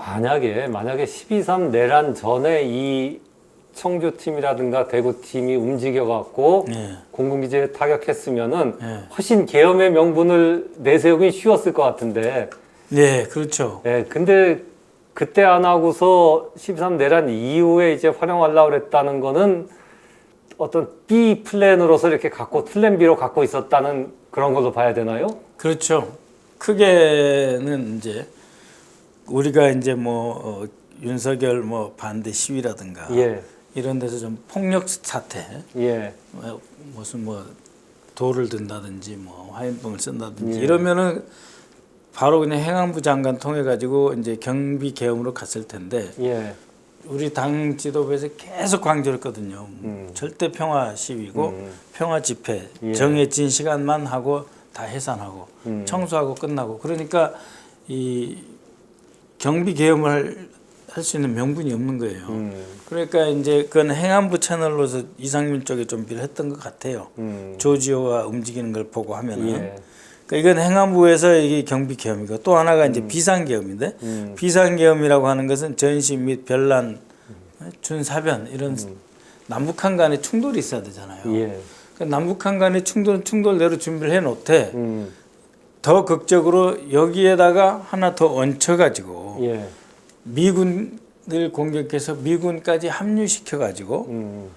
만약에 12.3 내란 전에 이 청주팀이라든가 대구팀이 움직여갖고 공군기지에 타격했으면은 훨씬 계엄의 명분을 내세우긴 쉬웠을 것 같은데. 네, 그렇죠. 네, 근데 그때 안 하고서 12.3 내란 이후에 이제 활용하려고 그랬다는 거는 어떤 B 플랜으로서 이렇게 플랜 B로 갖고 있었다는 그런 걸로 봐야 되나요? 그렇죠. 크게는 이제 우리가 이제 윤석열 반대 시위라든가 이런 데서 좀 폭력 사태, 무슨 돌을 든다든지 화염병을 쓴다든지 이러면은 바로 그냥 행안부 장관 통해 가지고 이제 경비 계엄으로 갔을 텐데 우리 당 지도부에서 계속 강조했거든요. 절대 평화 시위고 평화 집회 정해진 시간만 하고 다 해산하고 청소하고 끝나고, 그러니까 이 경비 계엄을 할 수 있는 명분이 없는 거예요. 그러니까 이제 그건 행안부 채널로서 이상민 쪽에 준비를 했던 것 같아요. 조지호가 움직이는 걸 보고 하면은. 그러니까 이건 행안부에서 이게 경비 계엄이고, 또 하나가 이제 비상 계엄인데 비상 계엄이라고 하는 것은 전시 및 변란, 준사변 이런 남북한 간의 충돌이 있어야 되잖아요. 그러니까 남북한 간의 충돌대로 준비를 해놓되 더 극적으로 여기에다가 하나 더 얹혀가지고 미군을 공격해서 미군까지 합류시켜가지고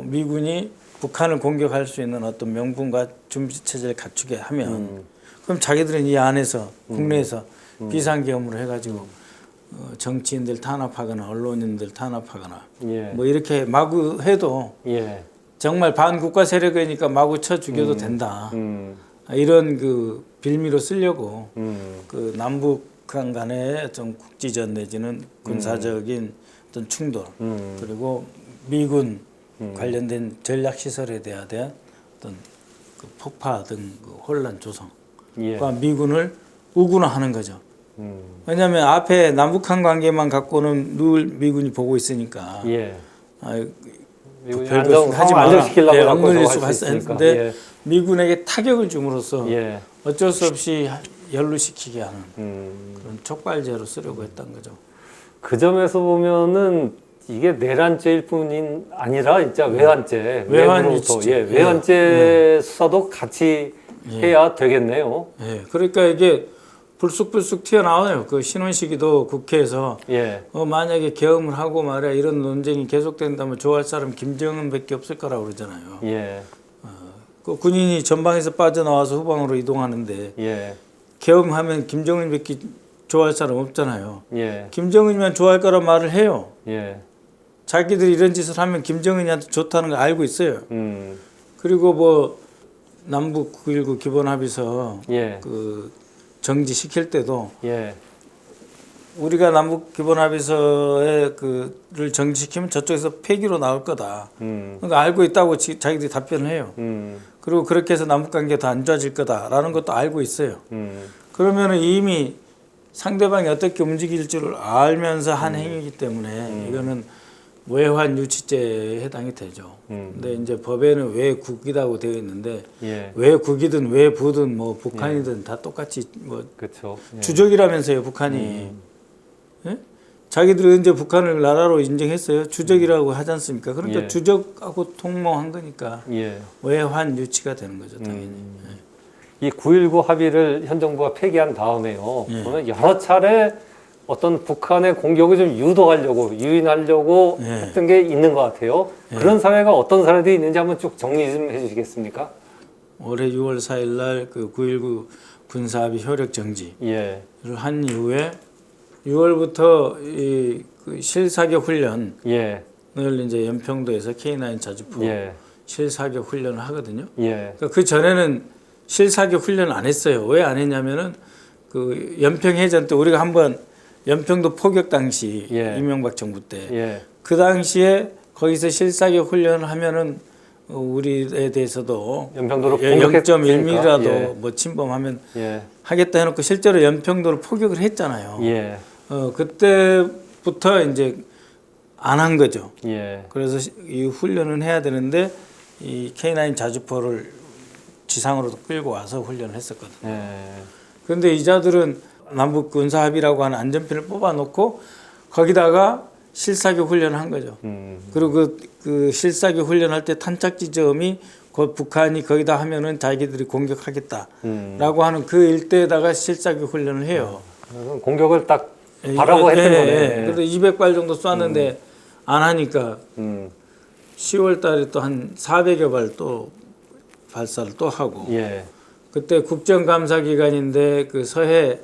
미군이 북한을 공격할 수 있는 어떤 명분과 준비 체제를 갖추게 하면 그럼 자기들은 이 안에서 국내에서 비상계엄으로 해가지고 정치인들 탄압하거나 언론인들 탄압하거나 이렇게 마구 해도 정말 반국가 세력이니까 마구 쳐 죽여도 된다. 이런 그 빌미로 쓰려고 그 남북한 간의 어떤 국지전 내지는 군사적인 어떤 충돌 그리고 미군 관련된 전략 시설에 대한 어떤 그 폭파 등 그 혼란 조성, 그러니까 미군을 우군화하는 거죠. 왜냐하면 앞에 남북한 관계만 갖고는 늘 미군이 보고 있으니까. 미군이 하지 마라. 안정시키려고 했는데 미군에게 타격을 줌으로써 어쩔 수 없이 연루시키게 하는 그런 촉발제로 쓰려고 했던 거죠. 그 점에서 보면은 이게 내란죄일 뿐인 아니라 진짜 외환죄, 외환죄 수사도 같이 해야 되겠네요. 그러니까 이게 불쑥불쑥 튀어나와요. 그 신원식이도 국회에서 만약에 계엄을 하고 말이야 이런 논쟁이 계속된다면 좋아할 사람 김정은밖에 없을 거라고 그러잖아요. 그 군인이 전방에서 빠져나와서 후방으로 이동하는데 계엄하면 김정은밖에 좋아할 사람 없잖아요. 김정은이만 좋아할 거란 말을 해요. 자기들이 이런 짓을 하면 김정은이한테 좋다는 걸 알고 있어요. 그리고 남북 9.19 기본합의서 그 정지시킬 때도 우리가 남북 기본합의서에 그를 정지시키면 저쪽에서 폐기로 나올 거다. 그러니까 알고 있다고 자기들이 답변을 해요. 그리고 그렇게 해서 남북관계가 더 안 좋아질 거다라는 것도 알고 있어요. 그러면은 이미 상대방이 어떻게 움직일 줄을 알면서 한 행위이기 때문에 이거는 외환 유치죄에 해당이 되죠. 근데 이제 법에는 외국이라고 되어 있는데 외국이든 외부든 북한이든 다 똑같이 그렇죠. 주적이라면서요, 북한이. 자기들은 이제 북한을 나라로 인정했어요. 주적이라고 하지 않습니까? 그러니까 주적하고 통모한 거니까 외환 유치가 되는 거죠, 당연히. 이 9.19 합의를 현 정부가 폐기한 다음에요. 그러면 여러 차례 어떤 북한의 공격을 좀 유인하려고 했던 게 있는 것 같아요. 그런 사례가 어떤 사례들이 있는지 한번 쭉 정리 좀 해주시겠습니까? 올해 6월 4일 날 그 9.19 군사합의 효력 정지를 한 이후에 6월부터 그 실사격 훈련을 이제 연평도에서 K9 자주포 실사격 훈련을 하거든요. 그러니까 그 전에는 실사격 훈련을 안 했어요. 왜 안 했냐면은 그 연평해전 때 우리가 한번 연평도 포격 당시 이명박 정부 때 그 당시에 거기서 실사격 훈련을 하면은 우리에 대해서도 연평도로 0.1mm라도 침범하면 하겠다 해놓고 실제로 연평도를 포격을 했잖아요. 그때부터 이제 안 한 거죠. 그래서 이 훈련은 해야 되는데 이 K9 자주포를 지상으로 끌고 와서 훈련을 했었거든요. 그런데 이 자들은 남북 군사 합의라고 하는 안전핀을 뽑아놓고 거기다가 실사격 훈련을 한 거죠. 그리고 그 실사격 훈련할 때 탄착 지점이 곧 북한이 거기다 하면은 자기들이 공격하겠다라고 하는 그 일대에다가 실사격 훈련을 해요. 공격을 딱 바라고 했던 거네. 그래서 200발 정도 쐈는데 안 하니까 10월 달에 또 한 400여 발 또 발사를 또 하고 예. 그때 국정감사 기간인데 그 서해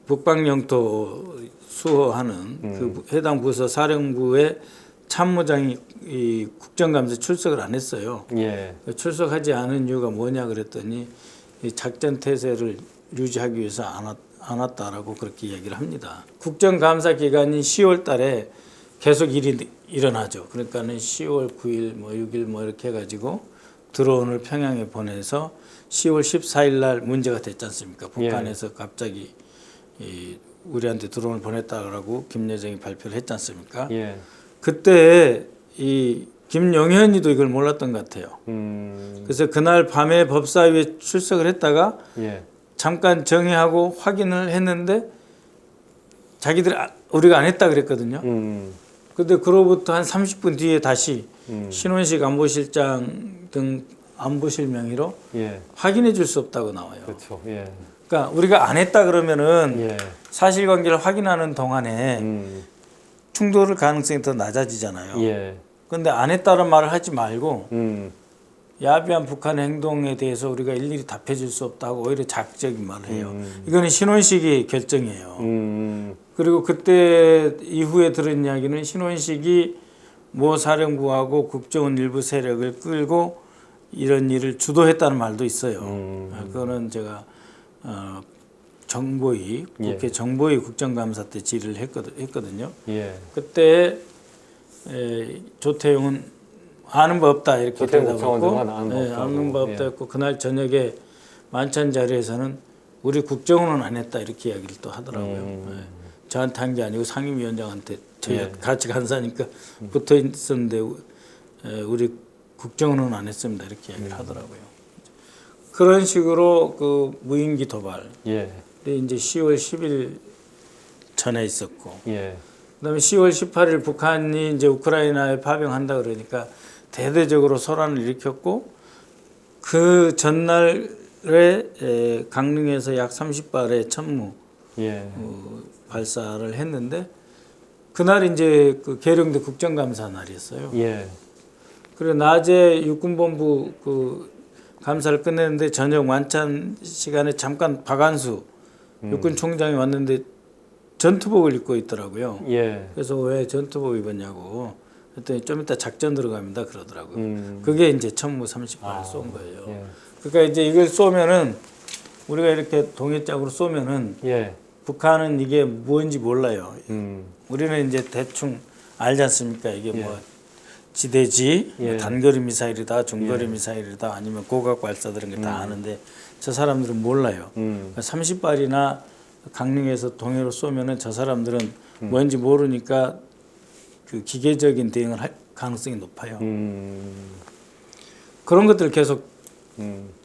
북방 영토 수호하는 그 해당 부서 사령부의 참모장이 이 국정감사 출석을 안 했어요. 예. 출석하지 않은 이유가 뭐냐 그랬더니 이 작전 태세를 유지하기 위해서 안 왔다라고 그렇게 얘기를 합니다. 국정감사 기간인 10월 달에 계속 일이 일어나죠. 그러니까는 10월 9일 뭐 6일 뭐 이렇게 해가지고 드론을 평양에 보내서 10월 14일 날 문제가 됐지 않습니까? 북한에서 갑자기 우리한테 드론을 보냈다라고 김여정이 발표를 했지 않습니까? 예. 그때 이 김용현이도 이걸 몰랐던 것 같아요. 그래서 그날 밤에 법사위에 출석을 했다가 예. 잠깐 정의하고 확인을 했는데 자기들 우리가 안 했다 그랬거든요. 근데 그로부터 한 30분 뒤에 다시 신원식 안보실장 등 안보실 명의로 예. 확인해 줄 수 없다고 나와요. 그렇죠. 예. 그러니까 우리가 안 했다 그러면은 예. 사실관계를 확인하는 동안에 충돌을 가능성이 더 낮아지잖아요. 예. 근데 안 했다는 말을 하지 말고 야비한 북한의 행동에 대해서 우리가 일일이 답해 줄 수 없다고 오히려 자극적인 말을 해요. 이거는 신원식이 결정이에요. 그리고 그때 이후에 들은 이야기는 신원식이 모 사령부하고 국정원 일부 세력을 끌고 이런 일을 주도했다는 말도 있어요. 그거는 제가 정보위 국회 정보위 국정감사 때 질의를 했거든요. 예. 그때 조태용은 아는 바 없다 이렇게 대답했고 아는 바 없다 했고 그날 저녁에 만찬 자리에서는 우리 국정원은 안 했다 이렇게 이야기를 또 하더라고요. 저한테 한 게 아니고 상임위원장한테 저희 같이 간사니까 붙어 있었는데 우리 국정원은 안 했습니다 이렇게 이야기를 하더라고요. 그런 식으로 그 무인기 도발 이제 10월 10일 전에 있었고 그다음에 10월 18일 북한이 이제 우크라이나에 파병한다 그러니까 대대적으로 소란을 일으켰고 그 전날에 강릉에서 약 30발의 천무 발사를 했는데 그날 이제 그 계룡대 국정감사 날이었어요. 그리고 낮에 육군본부 그 감사를 끝냈는데 저녁 만찬 시간에 잠깐 박안수 육군총장이 왔는데 전투복을 입고 있더라고요. 그래서 왜 전투복 입었냐고 그랬더니 좀 이따 작전 들어갑니다 그러더라고요. 그게 이제 천무 30발을 쏜 거예요. 그러니까 이제 이걸 쏘면은 우리가 이렇게 동해짝으로 쏘면은 북한은 이게 뭔지 몰라요. 우리는 이제 대충 알지 않습니까? 이게 뭐 지대지, 뭐 단거리 미사일이다, 중거리 미사일이다, 아니면 고각 발사들은 게 다 아는데 저 사람들은 몰라요. 30발이나 강릉에서 동해로 쏘면은 저 사람들은 뭔지 모르니까 그 기계적인 대응을 할 가능성이 높아요. 그런 것들 계속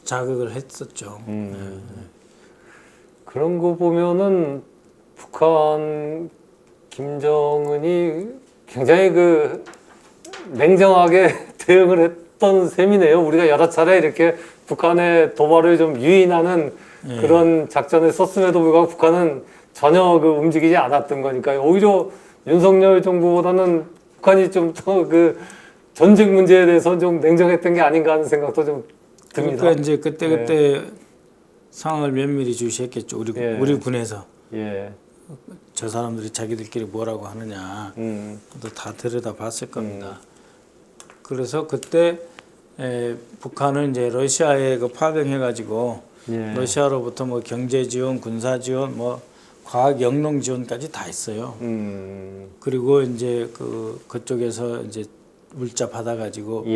자극을 했었죠. 그런 거 보면은 북한 김정은이 굉장히 그 냉정하게 대응을 했던 셈이네요. 우리가 여러 차례 이렇게 북한의 도발을 좀 유인하는 그런 작전을 썼음에도 불구하고 북한은 전혀 그 움직이지 않았던 거니까요. 오히려 윤석열 정부보다는 북한이 좀 더 그 전쟁 문제에 대해서 좀 냉정했던 게 아닌가 하는 생각도 좀 듭니다. 그러니까 이제 그때 상황을 면밀히 주시했겠죠. 우리 군에서 저 사람들이 자기들끼리 뭐라고 하느냐 또 다 들여다 봤을 겁니다. 그래서 그때 북한은 이제 러시아에 그 파병해가지고 러시아로부터 뭐 경제 지원, 군사 지원, 뭐 과학 영농 지원까지 다 했어요. 그리고 이제 그쪽에서 이제 물자 받아가지고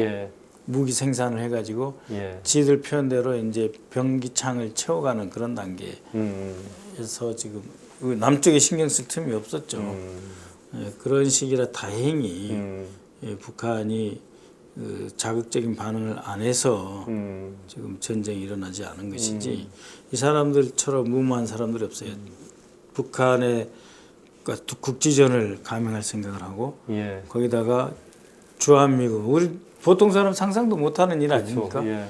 무기 생산을 해가지고 지들 표현대로 이제 병기창을 채워가는 그런 단계에서 지금 남쪽에 신경 쓸 틈이 없었죠. 그런 시기라 다행히 북한이 그 자극적인 반응을 안 해서 지금 전쟁이 일어나지 않은 것이지 이 사람들처럼 무모한 사람들이 없어요. 북한의 그러니까 국지전을 감행할 생각을 하고 예. 거기다가 주한미군 우리 보통 사람 상상도 못하는 일 아닙니까? 예.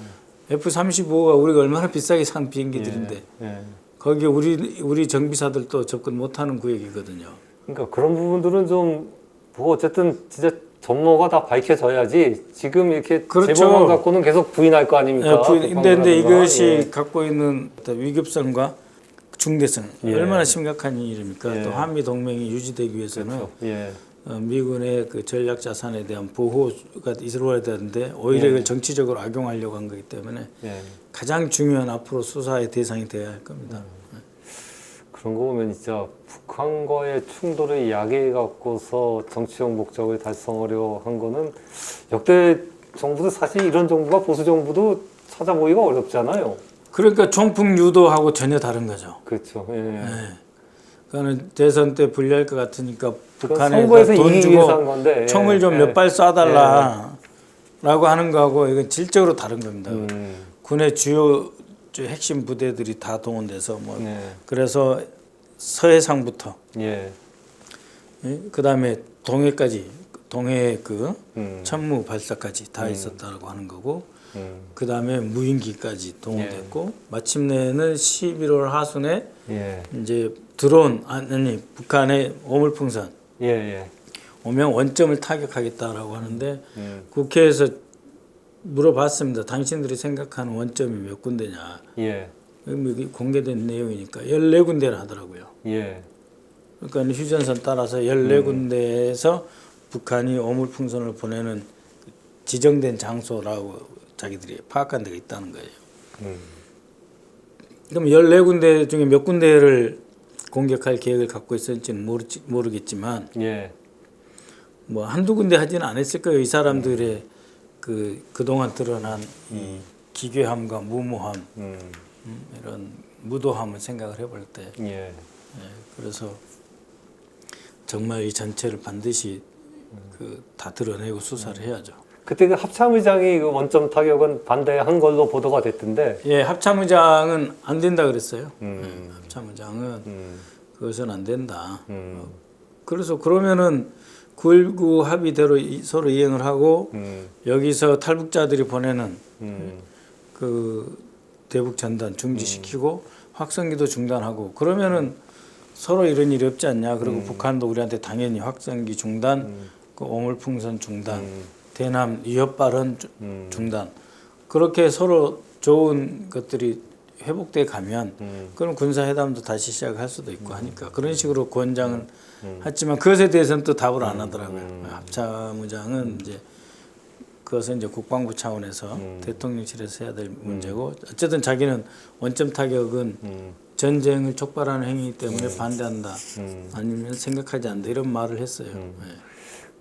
F-35가 우리가 얼마나 비싸게 산 비행기들인데 예. 거기에 우리 정비사들도 접근 못하는 구역이거든요. 그러니까 그런 부분들은 좀 뭐 어쨌든 진짜 전모가 다 밝혀져야지 지금 이렇게 그렇죠. 제보만 갖고는 계속 부인할 거 아닙니까? 근데 이것이 예. 갖고 있는 어떤 위급성과 중대성 예. 얼마나 심각한 일입니까? 예. 또 한미 동맹이 유지되기 위해서는 그렇죠. 예. 미군의 그 전략 자산에 대한 보호가 이루어야 되는데 오히려 이걸 정치적으로 악용하려고 한 거기 때문에 예. 가장 중요한 앞으로 수사의 대상이 되어야 할 겁니다. 그런 거 보면 진짜 북한과의 충돌을 야기해 갖고서 정치적 목적을 달성하려 한 거는 역대 정부도 사실 이런 정부가 보수 정부도 찾아보기가 어렵잖아요. 그러니까 총풍 유도하고 전혀 다른 거죠. 그렇죠. 예. 네. 그거는 대선 때 불리할 것 같으니까 북한에 선거에서 돈 이기기 주고 위해서 한 건데 총을 좀 몇 발 쏴달라라고 하는 거하고 이건 질적으로 다른 겁니다. 군의 주요 핵심 부대들이 다 동원돼서 뭐 네. 그래서 서해상부터 예. 그다음에 동해까지 동해 그 천무 발사까지 다 음. 있었다고 하는 거고 그다음에 무인기까지 동원됐고 마침내는 11월 하순에 예. 이제 드론 아니 북한의 오물풍선 예. 예. 오면 원점을 타격하겠다라고 하는데 국회에서 물어봤습니다. 당신들이 생각하는 원점이 몇 군데냐? 예. 여기 공개된 내용이니까 14군데를 하더라고요. 예. 그러니까 휴전선 따라서 14군데에서 북한이 오물풍선을 보내는 지정된 장소라고 자기들이 파악한 데가 있다는 거예요. 그럼 14군데 중에 몇 군데를 공격할 계획을 갖고 있었는지는 모르겠지만 예. 뭐 한두 군데 하지는 않았을 거예요. 이 사람들의 그동안 드러난 이 기괴함과 무모함 이런 무도함을 생각을 해볼 때 예. 그래서 정말 이 전체를 반드시 다 드러내고 수사를 해야죠. 그때 그 합참의장이 그 원점 타격은 반대한 걸로 보도가 됐던데. 예, 합참의장은 안 된다 그랬어요. 합참의장은 그것은 안 된다. 그래서 그러면은 9.19 합의대로 서로 이행을 하고 여기서 탈북자들이 보내는 그 대북 전단 중지시키고 확성기도 중단하고 그러면은 서로 이런 일이 없지 않냐. 그리고 북한도 우리한테 당연히 확성기 중단, 그 오물풍선 중단, 대남 위협 발언 중단. 그렇게 서로 좋은 것들이 회복돼 가면 그럼 군사회담도 다시 시작할 수도 있고 하니까 그런 식으로 권장은 했지만 그것에 대해서는 또 답을 안 하더라고요. 합참의장은 이제 그것은 이제 국방부 차원에서 대통령실에서 해야 될 문제고 어쨌든 자기는 원점 타격은 전쟁을 촉발하는 행위이기 때문에 반대한다. 아니면 생각하지 않는다. 이런 말을 했어요. 네.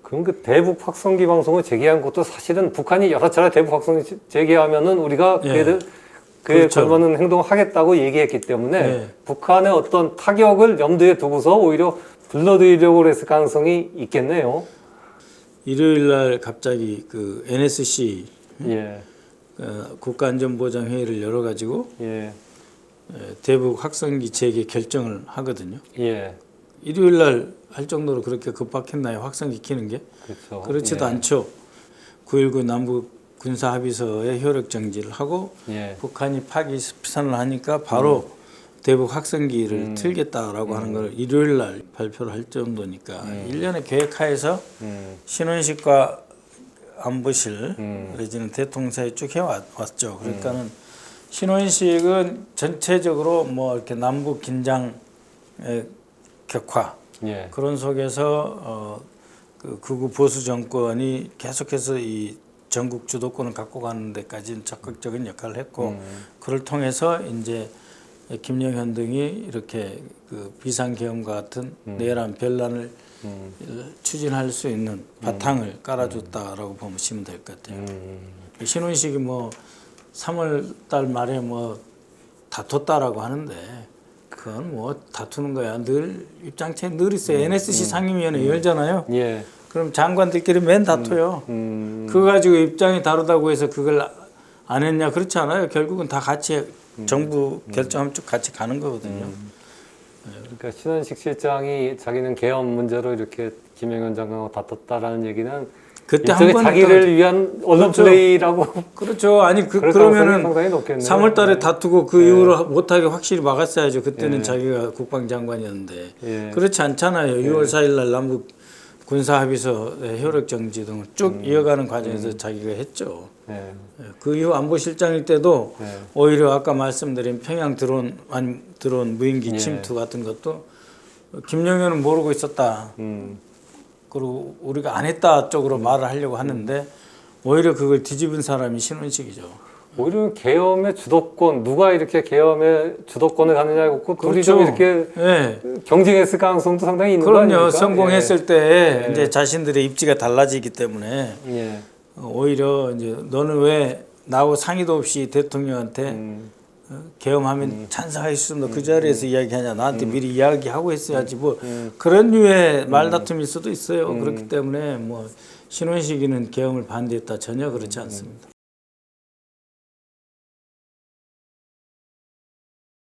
그럼 그 대북 확성기 방송을 제기한 것도 사실은 북한이 여러 차례 대북 확성기 제기하면은 우리가 그에 그렇죠. 걸맞는 행동을 하겠다고 얘기했기 때문에 네. 북한의 어떤 타격을 염두에 두고서 오히려 불러들이려고 했을 가능성이 있겠네요. 일요일 날 갑자기 그 NSC 예. 국가안전보장회의를 열어가지고 예. 대북 확성기 재개 결정을 하거든요. 예. 일요일 날 할 정도로 그렇게 급박했나요? 확성기 키는 게? 그렇죠. 그렇지도 예. 않죠. 9.19 남북 군사합의서의 효력 정지를 하고 예. 북한이 파기선을 하니까 바로 대북 확성기를 틀겠다라고 하는 걸 일요일 날 발표를 할 정도니까 일련의 계획하에서 신원식과 안보실 내지는 대통령사에 쭉 해왔죠. 그러니까는 신원식은 전체적으로 뭐 이렇게 남북 긴장의 격화 예. 그런 속에서 그 극우 보수 정권이 계속해서 이 전국 주도권을 갖고 가는 데까지는 적극적인 역할을 했고 그를 통해서 이제 김영현 등이 이렇게 그 비상계엄과 같은 내란 변란을 추진할 수 있는 바탕을 깔아줬다라고 보시면 될 것 같아요. 신원식이 뭐 3월 달 말에 뭐 다퉜다라고 하는데 그건 뭐 다투는 거야. 늘 입장차에 늘 있어요. NSC 상임위원회 열잖아요. 예. 그럼 장관들끼리 맨 다퉈요. 그거 가지고 입장이 다르다고 해서 그걸 안 했냐 그렇지 않아요. 결국은 다 같이 정부 결정하면 쭉 같이 가는 거거든요. 그러니까 신원식 실장이 자기는 계엄 문제로 이렇게 김영현 장관하고 다퉜다라는 얘기는 그때 일종의 한 자기를 위한 언론 그렇죠. 플레이라고. 그렇죠. 아니 그럴 그러면은 가능성이 상당히 높겠네요. 3월달에 다투고 그 이후로 못하게 확실히 막았어야죠. 그때는 예. 자기가 국방장관이었는데 예. 그렇지 않잖아요. 6월 4일날 남북 군사 합의서 효력 정지 등을 쭉 이어가는 과정에서 자기가 했죠. 예. 예, 그 이후 안보실장일 때도 예. 오히려 아까 말씀드린 평양 드론 무인기 예. 침투 같은 것도 김영현은 모르고 있었다. 그리고 우리가 안 했다 쪽으로 말을 하려고 하는데 오히려 그걸 뒤집은 사람이 신원식이죠. 오히려 계엄의 주도권, 누가 이렇게 계엄의 주도권을 갖느냐고 둘이 그렇죠. 좀 이렇게 예. 경쟁했을 가능성도 상당히 있는 거 그럼요. 아닙니까? 성공했을 때 예. 이제 자신들의 입지가 달라지기 때문에 예. 오히려 이제 너는 왜 나하고 상의도 없이 대통령한테 계엄하면 찬성할 수 있는 그 자리에서 이야기하냐 나한테 미리 이야기하고 했어야지 뭐 그런 류의 말다툼일 수도 있어요. 그렇기 때문에 뭐 신원식이는 계엄을 반대했다 전혀 그렇지 않습니다.